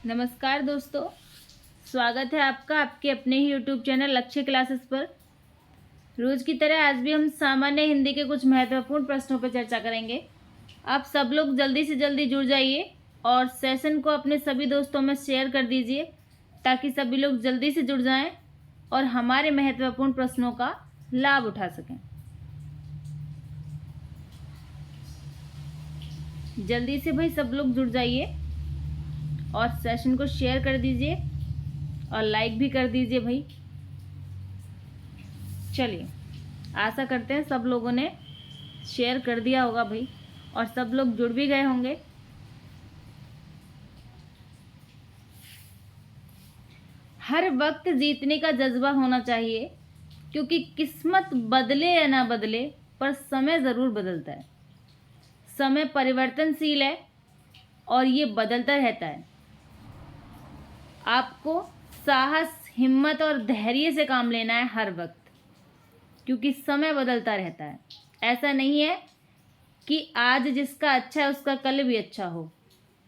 नमस्कार दोस्तों, स्वागत है आपका आपके अपने ही यूट्यूब चैनल लक्ष्य क्लासेस पर। रोज़ की तरह आज भी हम सामान्य हिंदी के कुछ महत्वपूर्ण प्रश्नों पर चर्चा करेंगे। आप सब लोग जल्दी से जल्दी जुड़ जाइए और सेशन को अपने सभी दोस्तों में शेयर कर दीजिए ताकि सभी लोग जल्दी से जुड़ जाएं और हमारे महत्वपूर्ण प्रश्नों का लाभ उठा सकें। जल्दी से भाई सब लोग जुड़ जाइए और सेशन को शेयर कर दीजिए और लाइक भी कर दीजिए भाई। चलिए, आशा करते हैं सब लोगों ने शेयर कर दिया होगा भाई और सब लोग जुड़ भी गए होंगे। हर वक्त जीतने का जज्बा होना चाहिए क्योंकि किस्मत बदले या ना बदले पर समय ज़रूर बदलता है। समय परिवर्तनशील है और ये बदलता रहता है। आपको साहस, हिम्मत और धैर्य से काम लेना है हर वक्त, क्योंकि समय बदलता रहता है। ऐसा नहीं है कि आज जिसका अच्छा है उसका कल भी अच्छा हो,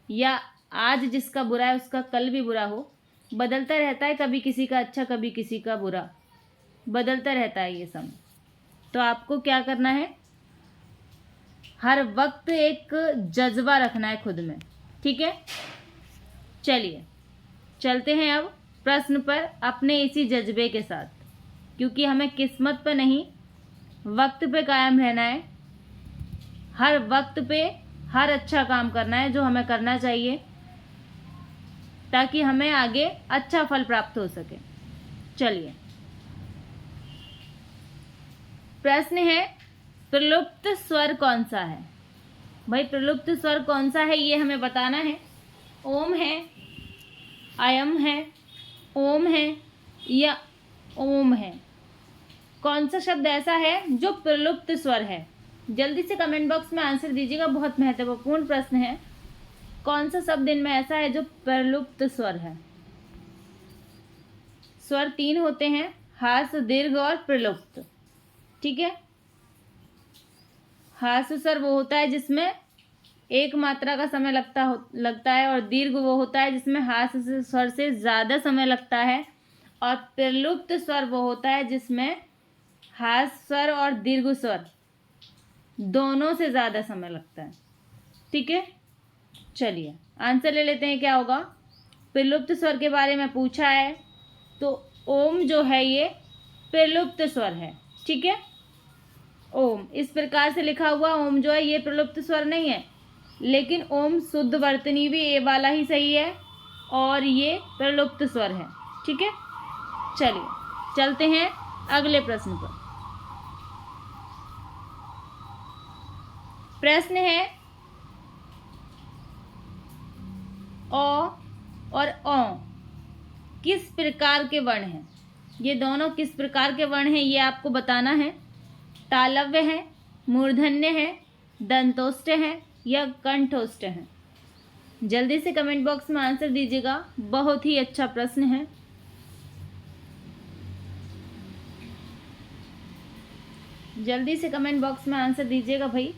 या आज जिसका बुरा है उसका कल भी बुरा हो। बदलता रहता है, कभी किसी का अच्छा कभी किसी का बुरा, बदलता रहता है ये समय। तो आपको क्या करना है, हर वक्त एक जज्बा रखना है खुद में, ठीक है। चलिए चलते हैं अब प्रश्न पर अपने इसी जज्बे के साथ, क्योंकि हमें किस्मत पे नहीं वक्त पे कायम रहना है। हर वक्त पे हर अच्छा काम करना है जो हमें करना चाहिए ताकि हमें आगे अच्छा फल प्राप्त हो सके। चलिए, प्रश्न है प्रलुप्त स्वर कौन सा है। भाई प्रलुप्त स्वर कौन सा है ये हमें बताना है। ओम है, अयम है, ओम है या ओम है। कौन सा शब्द ऐसा है जो प्रलुप्त स्वर है? जल्दी से कमेंट बॉक्स में आंसर दीजिएगा, बहुत महत्वपूर्ण प्रश्न है। कौन सा शब्द इनमें ऐसा है जो प्रलुप्त स्वर है? स्वर 3 होते हैं, हास्य, दीर्घ और प्रलुप्त, ठीक है। हास्य स्वर वो होता है जिसमें एक मात्रा का समय लगता है और दीर्घ वो होता है जिसमें हास्य स्वर से ज़्यादा समय लगता है, और प्रलुप्त स्वर वो होता है जिसमें हास्य स्वर और दीर्घ स्वर दोनों से ज़्यादा समय लगता है, ठीक है। चलिए आंसर ले लेते हैं, क्या होगा। प्रलुप्त स्वर के बारे में पूछा है तो ओम जो है ये प्रलुप्त स्वर है, ठीक है। ओम इस प्रकार से लिखा हुआ ओम जो है ये प्रलुप्त स्वर नहीं है, लेकिन ओम शुद्ध वर्तनी भी ए वाला ही सही है और ये प्रलुप्त स्वर है, ठीक है। चलिए चलते हैं अगले प्रश्न पर। प्रश्न है ओ और औ किस प्रकार के वर्ण हैं। ये दोनों किस प्रकार के वर्ण हैं ये आपको बताना है। तालव्य है, मूर्धन्य है, दंतोष्ठ है या कंठोष्ठ है। जल्दी से कमेंट बॉक्स में आंसर दीजिएगा, बहुत ही अच्छा प्रश्न है। जल्दी से कमेंट बॉक्स में आंसर दीजिएगा भाई,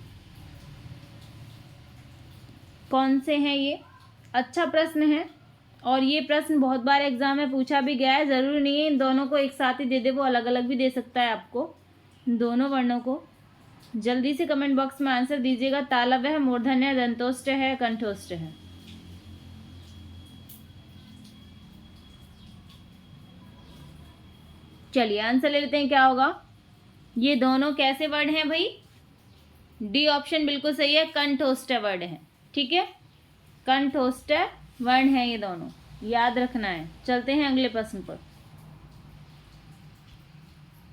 कौन से हैं ये। अच्छा प्रश्न है और ये प्रश्न बहुत बार एग्जाम में पूछा भी गया है। ज़रूरी नहीं है इन दोनों को एक साथ ही दे दे, वो अलग अलग भी दे सकता है आपको दोनों वर्णों को। जल्दी से कमेंट बॉक्स में आंसर दीजिएगा। तालव्य है, मूर्धन्य है, दंतोष्ठ है, कंठोष्ठ है। चलिए आंसर ले लेते हैं, क्या होगा। ये दोनों कैसे वर्ड हैं भाई? डी ऑप्शन बिल्कुल सही है, कंठोष्ठ वर्ड है, ठीक है। कंठोष्ठ वर्ण है ये दोनों, याद रखना है। चलते हैं अगले प्रश्न पर।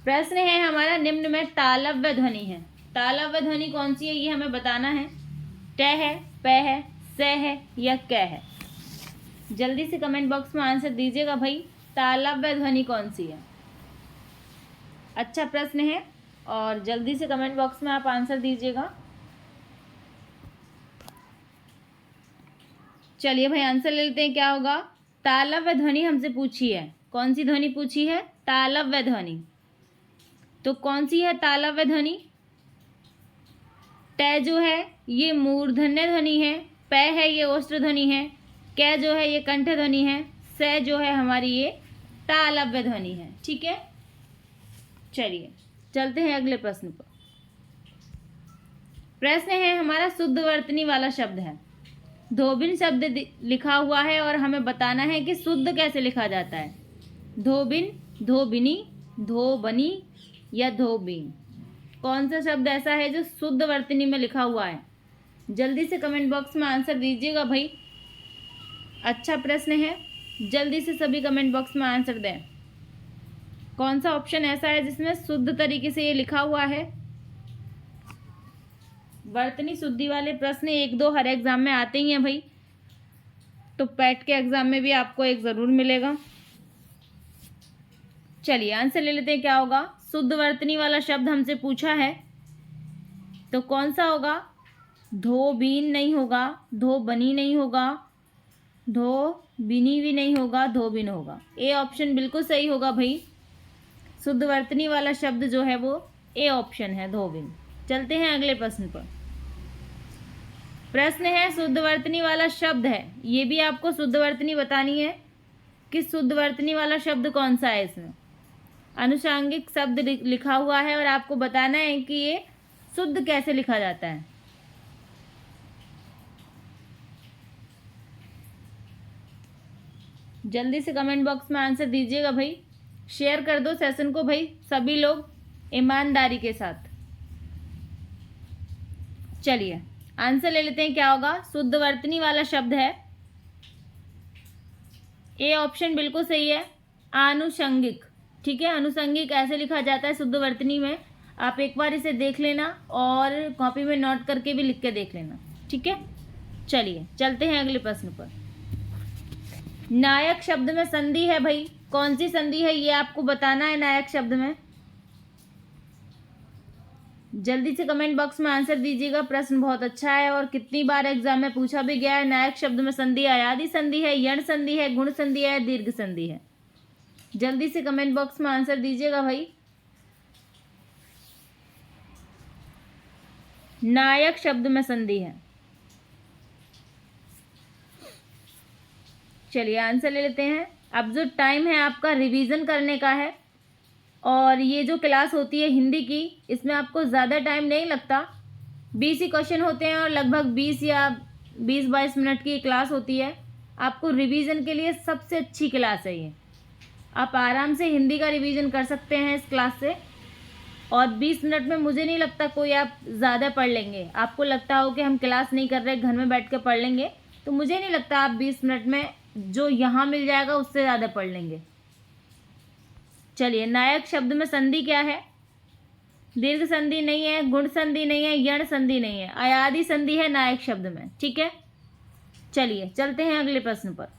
प्रश्न है हमारा, निम्न में तालव्य ध्वनि है। तालव्य ध्वनि कौन सी है ये हमें बताना है। ट है, प है, स है या क है। जल्दी से कमेंट बॉक्स में आंसर दीजिएगा भाई, तालव्य ध्वनि कौन सी है। अच्छा प्रश्न है और जल्दी से कमेंट बॉक्स में आप आंसर दीजिएगा। चलिए भाई आंसर ले लेते हैं, क्या होगा। तालव्य ध्वनि हमसे पूछी है, कौन सी ध्वनि पूछी है? तालव्य ध्वनि। तो कौन सी है तालव्य ध्वनि? ट जो है ये मूर्धन्य ध्वनि है, प है ये ओष्ठ ध्वनि है, कै जो है ये कंठ ध्वनि है, से जो है हमारी ये तालव्य ध्वनि है। ठीक है, चलिए चलते हैं अगले प्रश्न पर। प्रश्न है हमारा शुद्ध वर्तनी वाला शब्द है। धोबिन शब्द लिखा हुआ है और हमें बताना है कि शुद्ध कैसे लिखा जाता है। धोबिन, धोबिनी, धोबनी या धोबीन, कौन सा शब्द ऐसा है जो शुद्ध वर्तनी में लिखा हुआ है? जल्दी से कमेंट बॉक्स में आंसर दीजिएगा भाई। अच्छा प्रश्न है, जल्दी से सभी कमेंट बॉक्स में आंसर दें। कौन सा ऑप्शन ऐसा है जिसमें शुद्ध तरीके से ये लिखा हुआ है? वर्तनी शुद्धि वाले प्रश्न 1-2 हर एग्जाम में आते ही हैं भाई, तो पैट के एग्जाम में भी आपको एक ज़रूर मिलेगा। चलिए आंसर ले लेते हैं, क्या होगा? शुद्ध वर्तनी वाला शब्द हमसे पूछा है तो कौन सा होगा? धोबीन नहीं होगा, धोबनी नहीं होगा, धोबिनी भी नहीं होगा, धोबिन होगा। ए ऑप्शन बिल्कुल सही होगा भाई। शुद्ध वर्तनी वाला शब्द जो है वो ए ऑप्शन है, धोबिन। चलते हैं अगले प्रश्न पर। प्रश्न है शुद्ध वर्तनी वाला शब्द है, ये भी आपको शुद्ध वर्तनी बतानी है कि शुद्ध वर्तनी वाला शब्द कौन सा है। इसमें अनुषांगिक शब्द लिखा हुआ है और आपको बताना है कि ये शुद्ध कैसे लिखा जाता है। जल्दी से कमेंट बॉक्स में आंसर दीजिएगा भाई। शेयर कर दो सेशन को भाई, सभी लोग ईमानदारी के साथ। चलिए आंसर ले लेते हैं, क्या होगा? शुद्ध वर्तनी वाला शब्द है, ए ऑप्शन बिल्कुल सही है, आनुषंगिक। ठीक है, अनुषंगिक ऐसे लिखा जाता है शुद्ध वर्तनी में। आप एक बार इसे देख लेना और कॉपी में नोट करके भी लिख के देख लेना। ठीक है, चलिए चलते हैं अगले प्रश्न पर। नायक शब्द में संधि है भाई, कौन सी संधि है ये आपको बताना है। नायक शब्द में जल्दी से कमेंट बॉक्स में आंसर दीजिएगा। प्रश्न बहुत अच्छा है और कितनी बार एग्जाम में पूछा भी गया है। नायक शब्द में संधि अयादि संधि है, यण संधि है, गुण संधि है, दीर्घ संधि है। जल्दी से कमेंट बॉक्स में आंसर दीजिएगा भाई। नायक शब्द में संधि है। चलिए आंसर ले लेते हैं। अब जो टाइम है आपका रिवीजन करने का है, और ये जो क्लास होती है हिंदी की, इसमें आपको ज़्यादा टाइम नहीं लगता। 20 ही क्वेश्चन होते हैं और लगभग 20 या 20-22 मिनट की क्लास होती है। आपको रिवीजन के लिए सबसे अच्छी क्लास है ये। आप आराम से हिंदी का रिवीजन कर सकते हैं इस क्लास से, और 20 मिनट में मुझे नहीं लगता कोई आप ज़्यादा पढ़ लेंगे। आपको लगता हो कि हम क्लास नहीं कर रहे, घर में बैठ के पढ़ लेंगे, तो मुझे नहीं लगता आप 20 मिनट में जो यहाँ मिल जाएगा उससे ज़्यादा पढ़ लेंगे। चलिए, नायक शब्द में संधि क्या है? दीर्घ संधि नहीं है, गुण संधि नहीं है, यण संधि नहीं है, अयादि संधि है नायक शब्द में। ठीक है, चलिए चलते हैं अगले प्रश्न पर।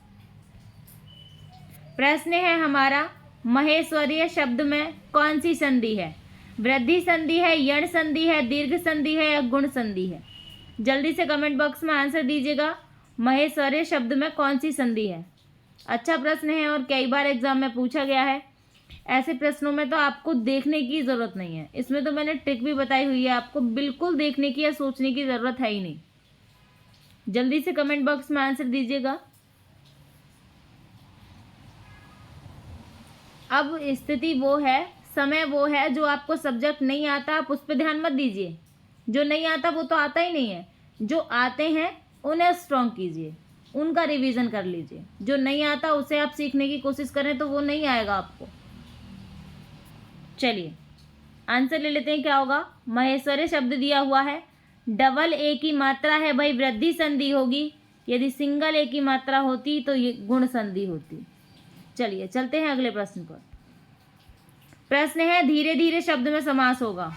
प्रश्न है हमारा, महेश्वरीय शब्द में कौन सी संधि है? वृद्धि संधि है, यण संधि है, दीर्घ संधि है या गुण संधि है? जल्दी से कमेंट बॉक्स में आंसर दीजिएगा। महेश्वरीय शब्द में कौन सी संधि है? अच्छा प्रश्न है और कई बार एग्जाम में पूछा गया है। ऐसे प्रश्नों में तो आपको देखने की ज़रूरत नहीं है, इसमें तो मैंने ट्रिक भी बताई हुई है, आपको बिल्कुल देखने की या सोचने की ज़रूरत है ही नहीं। जल्दी से कमेंट बॉक्स में आंसर दीजिएगा। अब स्थिति वो है, समय वो है, जो आपको सब्जेक्ट नहीं आता आप उस पर ध्यान मत दीजिए। जो नहीं आता वो तो आता ही नहीं है। जो आते हैं उन्हें स्ट्रॉन्ग कीजिए, उनका रिवीजन कर लीजिए। जो नहीं आता उसे आप सीखने की कोशिश करें तो वो नहीं आएगा आपको। चलिए आंसर ले लेते हैं, क्या होगा? महेश्वरी शब्द दिया हुआ है, डबल ए की मात्रा है भाई, वृद्धि संधि होगी। यदि सिंगल ए की मात्रा होती तो ये गुण संधि होती। चलिए चलते हैं अगले प्रश्न पर। प्रश्न है, धीरे धीरे शब्द में समास होगा।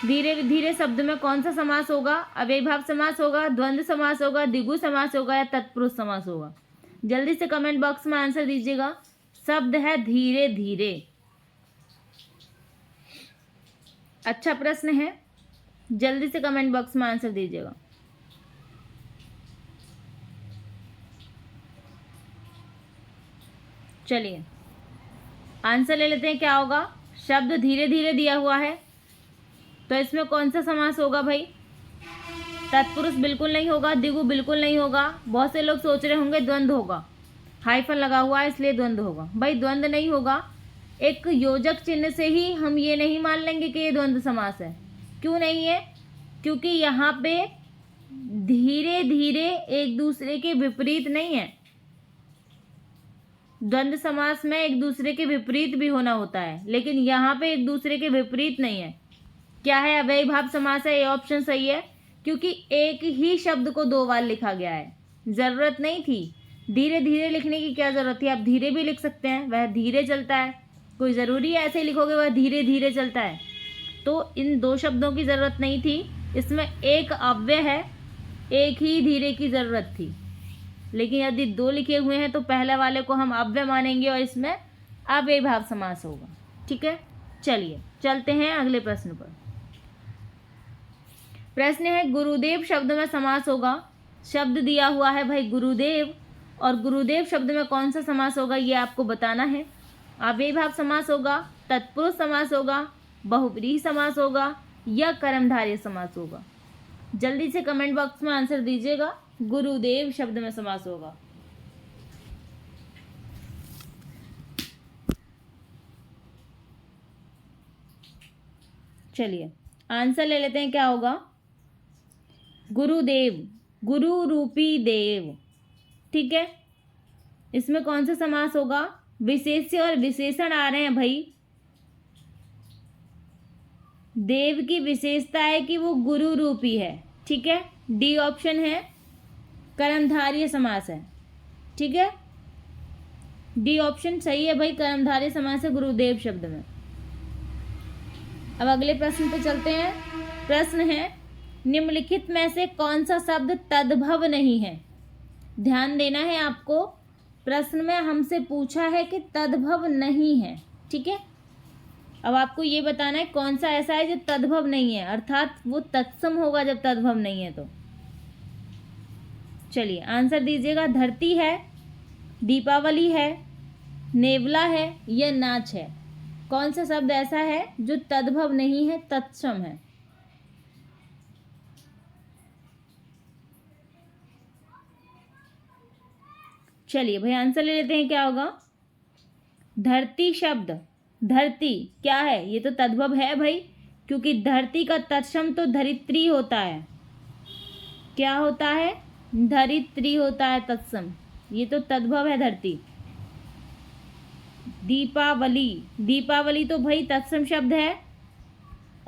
धीरे धीरे शब्द में कौन सा समास होगा? अव्ययीभाव समास होगा, द्वंद्व समास होगा, द्विगु समास होगा या तत्पुरुष समास होगा? जल्दी से कमेंट बॉक्स में आंसर दीजिएगा। शब्द है धीरे धीरे। अच्छा प्रश्न है, जल्दी से कमेंट बॉक्स में आंसर दीजिएगा। चलिए आंसर ले लेते हैं, क्या होगा? शब्द धीरे धीरे दिया हुआ है तो इसमें कौन सा समास होगा भाई? तत्पुरुष बिल्कुल नहीं होगा, द्विगु बिल्कुल नहीं होगा। बहुत से लोग सोच रहे होंगे द्वंद्व होगा, हाइफन लगा हुआ है इसलिए द्वंद्व होगा। भाई द्वंद्व नहीं होगा। एक योजक चिन्ह से ही हम ये नहीं मान लेंगे कि ये द्वंद्व समास है। क्यों नहीं है? क्योंकि यहाँ पे धीरे धीरे एक दूसरे के विपरीत नहीं है। द्वंद्व समास में एक दूसरे के विपरीत भी होना होता है, लेकिन यहाँ पे एक दूसरे के विपरीत नहीं है। क्या है? अव्ययीभाव समास है। ये ऑप्शन सही है, क्योंकि एक ही शब्द को दो बार लिखा गया है। जरूरत नहीं थी धीरे धीरे लिखने की, क्या जरूरत थी? आप धीरे भी लिख सकते हैं, वह धीरे चलता है। कोई ज़रूरी है ऐसे लिखोगे वह धीरे धीरे चलता है? तो इन दो शब्दों की ज़रूरत नहीं थी। इसमें एक अव्यय है, एक ही धीरे की ज़रूरत थी। लेकिन यदि दो लिखे हुए हैं तो पहले वाले को हम अव्यय मानेंगे और इसमें अव्ययीभाव समास होगा। ठीक है, चलिए चलते हैं अगले प्रश्न पर। प्रश्न है गुरुदेव शब्द में समास होगा। शब्द दिया हुआ है भाई गुरुदेव, और गुरुदेव शब्द में कौन सा समास होगा ये आपको बताना है। अव्ययीभाव समास होगा, तत्पुरुष समास होगा, बहुव्रीहि समास होगा या कर्मधारय समास होगा? जल्दी से कमेंट बॉक्स में आंसर दीजिएगा। गुरुदेव शब्द में समास होगा। चलिए आंसर ले लेते हैं, क्या होगा? गुरुदेव, गुरु रूपी देव। ठीक है, इसमें कौन सा समास होगा? विशेष्य और विशेषण आ रहे हैं भाई। देव की विशेषता है कि वो गुरु रूपी है। ठीक है, डी ऑप्शन है, कर्मधारय समास है। ठीक है, डी ऑप्शन सही है भाई, कर्मधारय समास है गुरुदेव शब्द में। अब अगले प्रश्न पे चलते हैं। प्रश्न है निम्नलिखित में से कौन सा शब्द तद्भव नहीं है? ध्यान देना है आपको, प्रश्न में हमसे पूछा है कि तद्भव नहीं है। ठीक है, अब आपको ये बताना है कौन सा ऐसा है जो तद्भव नहीं है, अर्थात वो तत्सम होगा जब तद्भव नहीं है तो। चलिए आंसर दीजिएगा। धरती है, दीपावली है, नेवला है या नाच है? कौन सा शब्द ऐसा है जो तद्भव नहीं है, तत्सम है? चलिए भाई आंसर ले लेते हैं, क्या होगा? धरती शब्द, धरती क्या है? ये तो तद्भव है भाई, क्योंकि धरती का तत्सम तो धरित्री होता है। क्या होता है? धरित्री होता है तत्सम, ये तो तद्भव है धरती। दीपावली, दीपावली तो भाई तत्सम शब्द है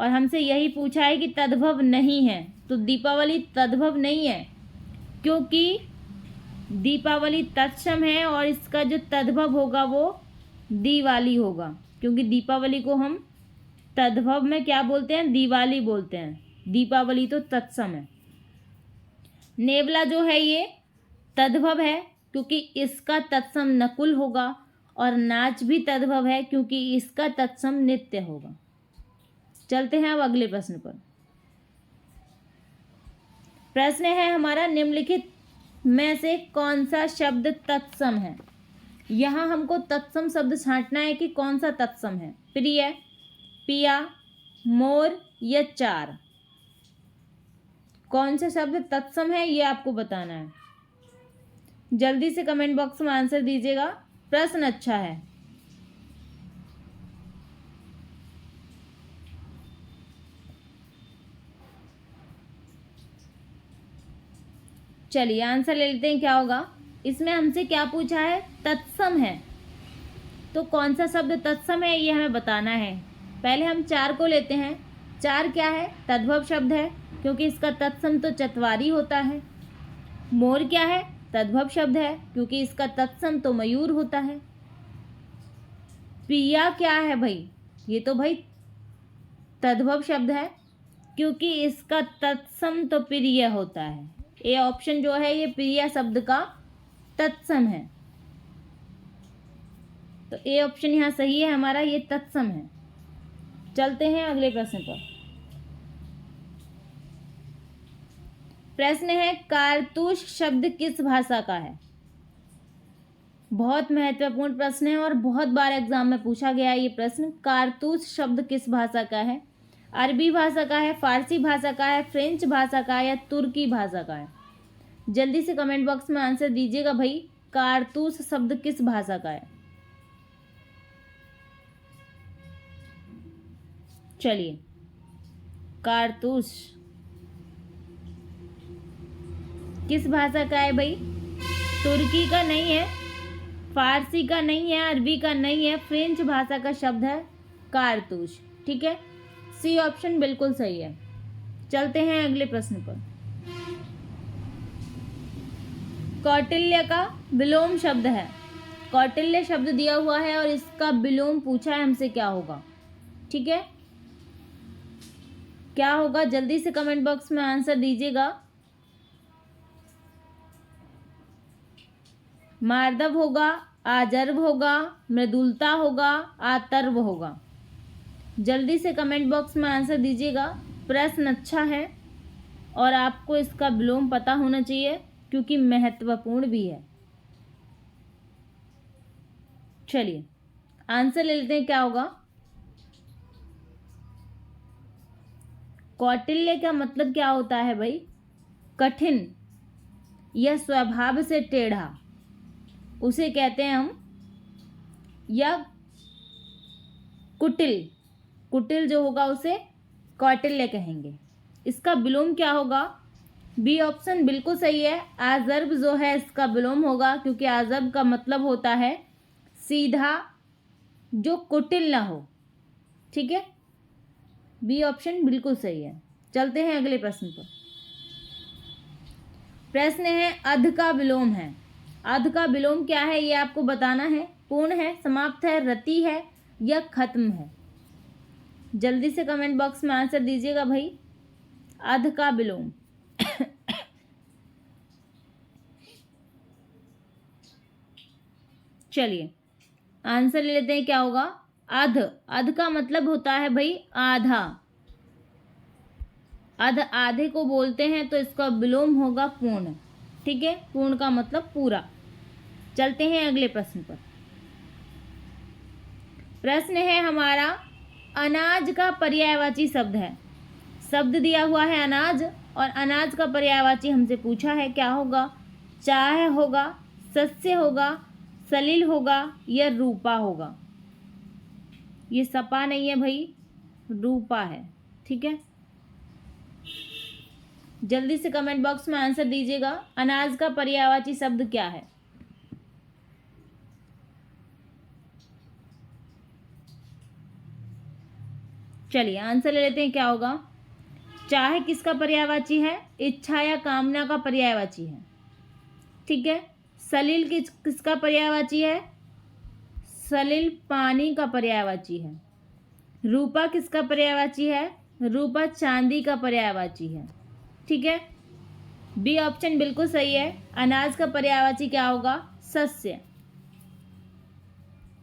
और हमसे यही पूछा है कि तद्भव नहीं है, तो दीपावली तद्भव नहीं है, क्योंकि दीपावली तत्सम है और इसका जो तद्भव होगा वो दिवाली होगा, क्योंकि दीपावली को हम तद्भव में क्या बोलते हैं? दिवाली बोलते हैं। दीपावली तो तत्सम है। नेवला जो है ये तद्भव है, क्योंकि इसका तत्सम नकुल होगा, और नाच भी तद्भव है क्योंकि इसका तत्सम नित्य होगा। चलते हैं अब अगले प्रश्न पर। प्रश्न है हमारा निम्नलिखित में से कौन सा शब्द तत्सम है? यहाँ हमको तत्सम शब्द छांटना है कि कौन सा तत्सम है। प्रिय, पिया, मोर या चार? कौन सा शब्द तत्सम है ये आपको बताना है। जल्दी से कमेंट बॉक्स में आंसर दीजिएगा। प्रश्न अच्छा है। चलिए आंसर ले लेते हैं, क्या होगा? इसमें हमसे क्या पूछा है? तत्सम है, तो कौन सा शब्द तत्सम है ये हमें बताना है। पहले हम चार को लेते हैं। चार क्या है? तद्भव शब्द है, क्योंकि इसका तत्सम तो चत्वारी होता है। मोर क्या है? तद्भव शब्द है, क्योंकि इसका तत्सम तो मयूर होता है। प्रिया क्या है भाई? ये तो भाई तद्भव शब्द है, क्योंकि इसका तत्सम तो प्रिय होता है। ये ऑप्शन जो है ये प्रिय शब्द का तत्सम है, तो ये ऑप्शन यहाँ सही है हमारा, ये तत्सम है। चलते हैं अगले प्रश्न पर। प्रश्न है कारतूस शब्द किस भाषा का है? बहुत महत्वपूर्ण प्रश्न है और बहुत बार एग्जाम में पूछा गया है ये प्रश्न। कारतूस शब्द किस भाषा का है? अरबी भाषा का है, फारसी भाषा का है, फ्रेंच भाषा का है या तुर्की भाषा का है? जल्दी से कमेंट बॉक्स में आंसर दीजिएगा भाई। कारतूस शब्द किस भाषा का है? चलिए, कारतूस किस भाषा का है भाई? तुर्की का नहीं है, फारसी का नहीं है, अरबी का नहीं है, फ्रेंच भाषा का शब्द है कारतूस। ठीक है, सी ऑप्शन बिल्कुल सही है। चलते हैं अगले प्रश्न पर। कौटिल्य का विलोम शब्द है। कौटिल्य शब्द दिया हुआ है और इसका विलोम पूछा है हमसे, क्या होगा? ठीक है, क्या होगा? जल्दी से कमेंट बॉक्स में आंसर दीजिएगा। मार्दव होगा, आजर्व होगा, मृदुलता होगा, आतर्व होगा? जल्दी से कमेंट बॉक्स में आंसर दीजिएगा। प्रश्न अच्छा है और आपको इसका विलोम पता होना चाहिए क्योंकि महत्वपूर्ण भी है। चलिए आंसर ले लेते हैं, क्या होगा? कौटिल्य का मतलब क्या होता है भाई? कठिन या स्वभाव से टेढ़ा, उसे कहते हैं हम, या कुटिल, कुटिल जो होगा उसे कौटिल्य कहेंगे। इसका विलोम क्या होगा? बी ऑप्शन बिल्कुल सही है। आजर्ब जो है इसका विलोम होगा, क्योंकि आजर्ब का मतलब होता है सीधा, जो कुटिल ना हो। ठीक है, बी ऑप्शन बिल्कुल सही है। चलते हैं अगले प्रश्न पर। प्रश्न है अध का विलोम है। अध का विलोम क्या है ये आपको बताना है। पूर्ण है, समाप्त है, रति है या खत्म है? जल्दी से कमेंट बॉक्स में आंसर दीजिएगा भाई। अध का विलोम चलिए आंसर ले लेते हैं, क्या होगा? अध, अध का मतलब होता है भाई आधा। अध आधे को बोलते हैं, तो इसका विलोम होगा पूर्ण। ठीक है, पूर्ण का मतलब पूरा। चलते हैं अगले प्रश्न पर। प्रश्न है हमारा, अनाज का पर्यायवाची शब्द है। शब्द दिया हुआ है अनाज, और अनाज का पर्यायवाची हमसे पूछा है, क्या होगा? चाह होगा, सस्य होगा, सलिल होगा या रूपा होगा? ये सपा नहीं है भाई, रूपा है। ठीक है, जल्दी से कमेंट बॉक्स में आंसर दीजिएगा। अनाज का पर्यायवाची शब्द क्या है? चलिए आंसर ले लेते हैं, क्या होगा? चाह किसका पर्यायवाची है? इच्छा या कामना का पर्यायवाची है। ठीक है, सलिल किसका पर्यायवाची है? सलिल पानी का पर्यायवाची है। रूपा किसका पर्यायवाची है? रूपा चांदी का पर्यायवाची है। ठीक है, बी ऑप्शन बिल्कुल सही है। अनाज का पर्यायवाची क्या होगा? सस्य।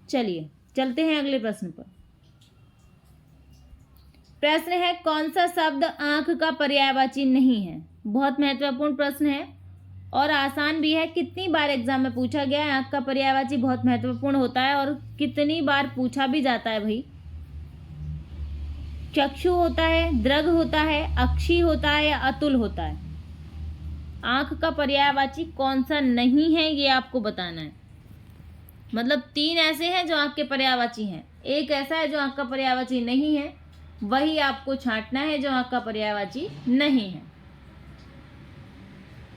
चलिए चलते हैं अगले प्रश्न पर। प्रश्न है, कौन सा शब्द आंख का पर्यायवाची नहीं है? बहुत महत्वपूर्ण प्रश्न है और आसान भी है। कितनी बार एग्जाम में पूछा गया है। आंख का पर्यायवाची बहुत महत्वपूर्ण होता है और कितनी बार पूछा भी जाता है भाई। चक्षु होता है, दृग होता है, अक्षी होता है या अतुल होता है? आंख का पर्यायवाची कौन सा नहीं है ये आपको बताना है। मतलब 3 ऐसे हैं जो आंख के पर्यायवाची हैं, एक ऐसा है जो आंख का पर्यायवाची नहीं है, वही आपको छांटना है जो आंख का पर्यायवाची नहीं है।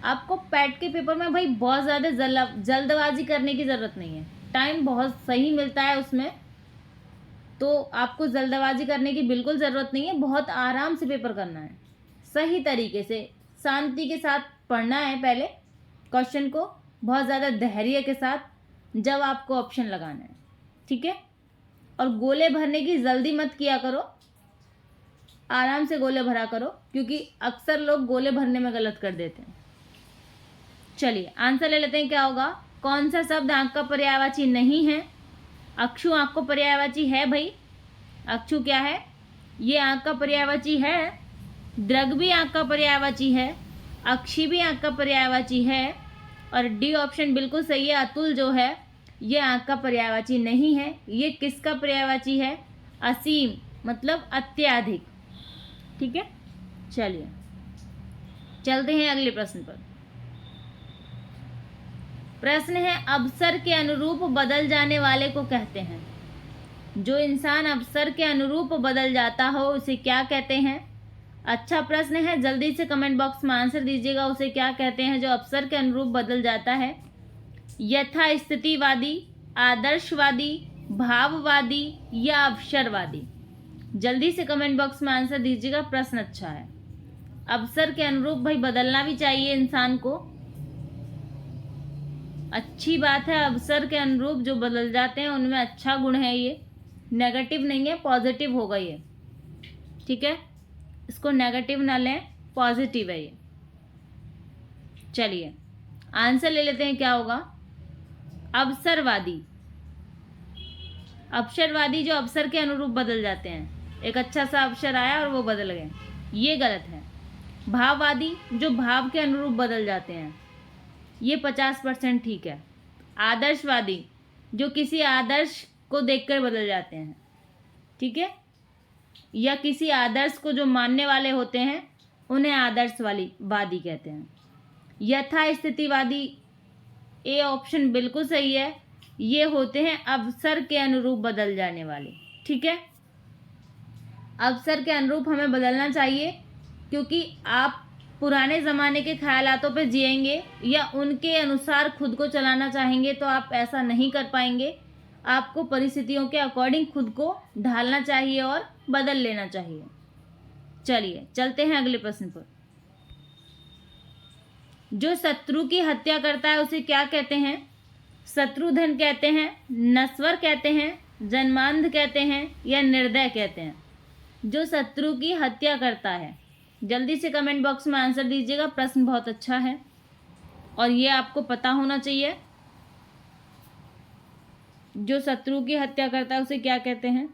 आपको पैट के पेपर में भाई बहुत ज़्यादा जल्दबाजी करने की ज़रूरत नहीं है। टाइम बहुत सही मिलता है उसमें, तो आपको जल्दबाजी करने की बिल्कुल ज़रूरत नहीं है। बहुत आराम से पेपर करना है, सही तरीके से शांति के साथ पढ़ना है पहले क्वेश्चन को, बहुत ज़्यादा धैर्य के साथ जब आपको ऑप्शन लगाना है। ठीक है, और गोले भरने की जल्दी मत किया करो, आराम से गोले भरा करो, क्योंकि अक्सर लोग गोले भरने में गलत कर देते हैं। चलिए आंसर ले लेते हैं, क्या होगा? कौन सा शब्द आंख का पर्यायवाची नहीं है? अक्षु आंख को पर्यायवाची है भाई। अक्षु क्या है? ये आंख का पर्यायवाची है। दृग भी आंख का पर्यायवाची है, अक्षी भी आंख का पर्यायवाची है, और डी ऑप्शन बिल्कुल सही है। अतुल जो है ये आंख का पर्यायवाची नहीं है। ये किसका पर्यायवाची है? असीम मतलब अत्याधिक। ठीक है, चलिए चलते हैं अगले प्रश्न पर। प्रश्न है, अवसर के अनुरूप बदल जाने वाले को कहते हैं। जो इंसान अवसर के अनुरूप बदल जाता हो उसे क्या कहते हैं? अच्छा प्रश्न है, जल्दी से कमेंट बॉक्स में आंसर दीजिएगा। उसे क्या कहते हैं जो अवसर के अनुरूप बदल जाता है? यथास्थितिवादी, आदर्शवादी, भाववादी या अवसरवादी? जल्दी से कमेंट बॉक्स में आंसर दीजिएगा। प्रश्न अच्छा है। अवसर के अनुरूप भाई बदलना भी चाहिए इंसान को, अच्छी बात है। अवसर के अनुरूप जो बदल जाते हैं उनमें अच्छा गुण है, ये नेगेटिव नहीं है, पॉजिटिव होगा ये, ठीक है। इसको नेगेटिव ना लें, पॉजिटिव है ये। चलिए आंसर ले लेते हैं, क्या होगा? अवसरवादी। अवसरवादी जो अवसर के अनुरूप बदल जाते हैं, एक अच्छा सा अवसर आया और वो बदल गए, ये गलत है। भाववादी जो भाव के अनुरूप बदल जाते हैं, ये 50% ठीक है। आदर्शवादी जो किसी आदर्श को देखकर बदल जाते हैं, ठीक है, या किसी आदर्श को जो मानने वाले होते हैं उन्हें आदर्शवादी कहते हैं। यथास्थितिवादी, ए ऑप्शन बिल्कुल सही है। ये होते हैं अवसर के अनुरूप बदल जाने वाले, ठीक है। अवसर के अनुरूप हमें बदलना चाहिए, क्योंकि आप पुराने ज़माने के ख्यालातों पे जिएंगे या उनके अनुसार खुद को चलाना चाहेंगे तो आप ऐसा नहीं कर पाएंगे। आपको परिस्थितियों के अकॉर्डिंग खुद को ढालना चाहिए और बदल लेना चाहिए। चलिए चलते हैं अगले प्रश्न पर। जो शत्रु की हत्या करता है उसे क्या कहते हैं? शत्रुधन कहते हैं, नश्वर कहते हैं, जन्मांध कहते हैं या निर्दय कहते हैं? जो शत्रु की हत्या करता है, जल्दी से कमेंट बॉक्स में आंसर दीजिएगा। प्रश्न बहुत अच्छा है और ये आपको पता होना चाहिए। जो शत्रु की हत्या करता है उसे क्या कहते हैं?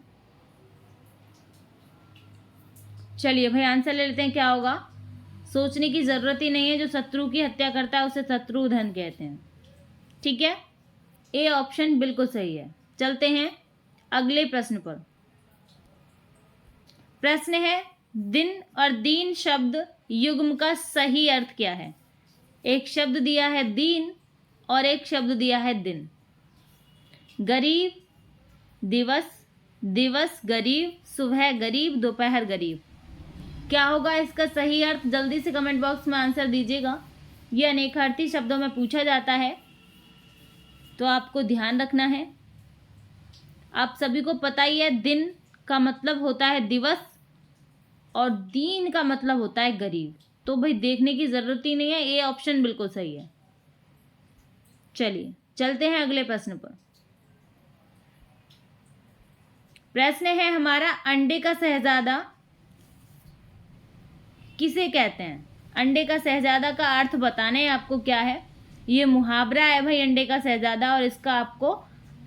चलिए भाई आंसर ले लेते हैं, क्या होगा? सोचने की ज़रूरत ही नहीं है। जो शत्रु की हत्या करता है उसे शत्रुधन कहते हैं, ठीक है। ए ऑप्शन बिल्कुल सही है। चलते हैं अगले प्रश्न पर। प्रश्न है, दिन और दीन शब्द युग्म का सही अर्थ क्या है? एक शब्द दिया है दीन और एक शब्द दिया है दिन। गरीब, दिवस, दिवस गरीब, सुबह गरीब, दोपहर गरीब। क्या होगा इसका सही अर्थ? जल्दी से कमेंट बॉक्स में आंसर दीजिएगा। ये अनेकार्थी शब्दों में पूछा जाता है, तो आपको ध्यान रखना है। आप सभी को पता ही है, दिन का मतलब होता है दिवस और दीन का मतलब होता है गरीब। तो भाई देखने की ज़रूरत ही नहीं है, ये ऑप्शन बिल्कुल सही है। चलिए चलते हैं अगले प्रश्न पर। प्रश्न है हमारा, अंडे का शहजादा किसे कहते हैं? अंडे का शहजादा का अर्थ बताना है आपको क्या है। ये मुहावरा है भाई अंडे का शहजादा, और इसका आपको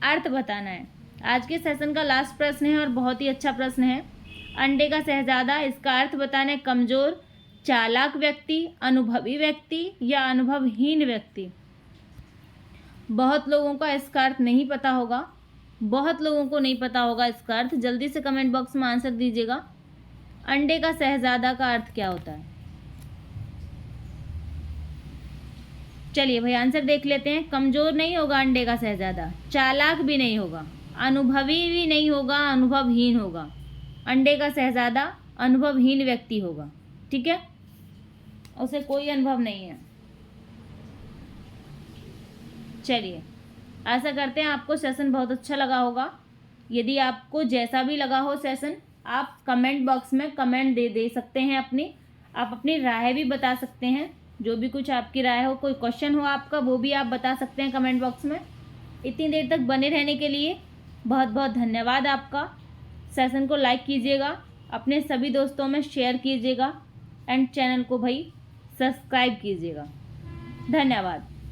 अर्थ बताना है। आज के सेशन का लास्ट प्रश्न है और बहुत ही अच्छा प्रश्न है। अंडे का शहजादा, इसका अर्थ बताना है कमज़ोर, चालाक व्यक्ति, अनुभवी व्यक्ति या अनुभवहीन व्यक्ति। बहुत लोगों का इसका अर्थ नहीं पता होगा, बहुत लोगों को नहीं पता होगा इसका अर्थ। जल्दी से कमेंट बॉक्स में आंसर दीजिएगा। अंडे का शहजादा का अर्थ क्या होता है? चलिए भाई आंसर देख लेते हैं। कमज़ोर नहीं होगा अंडे का शहजादा, चालाक भी नहीं होगा, अनुभवी भी नहीं होगा, अनुभवहीन होगा। अंडे का शहजादा अनुभवहीन व्यक्ति होगा, ठीक है, उसे कोई अनुभव नहीं है। चलिए आशा करते हैं आपको सेशन बहुत अच्छा लगा होगा। यदि आपको जैसा भी लगा हो सेशन, आप कमेंट बॉक्स में कमेंट दे सकते हैं अपनी। आप अपनी राय भी बता सकते हैं, जो भी कुछ आपकी राय हो, कोई क्वेश्चन हो आपका वो भी आप बता सकते हैं कमेंट बॉक्स में। इतनी देर तक बने रहने के लिए बहुत बहुत धन्यवाद आपका। सेशन को लाइक कीजिएगा, अपने सभी दोस्तों में शेयर कीजिएगा एंड चैनल को भाई सब्सक्राइब कीजिएगा। धन्यवाद।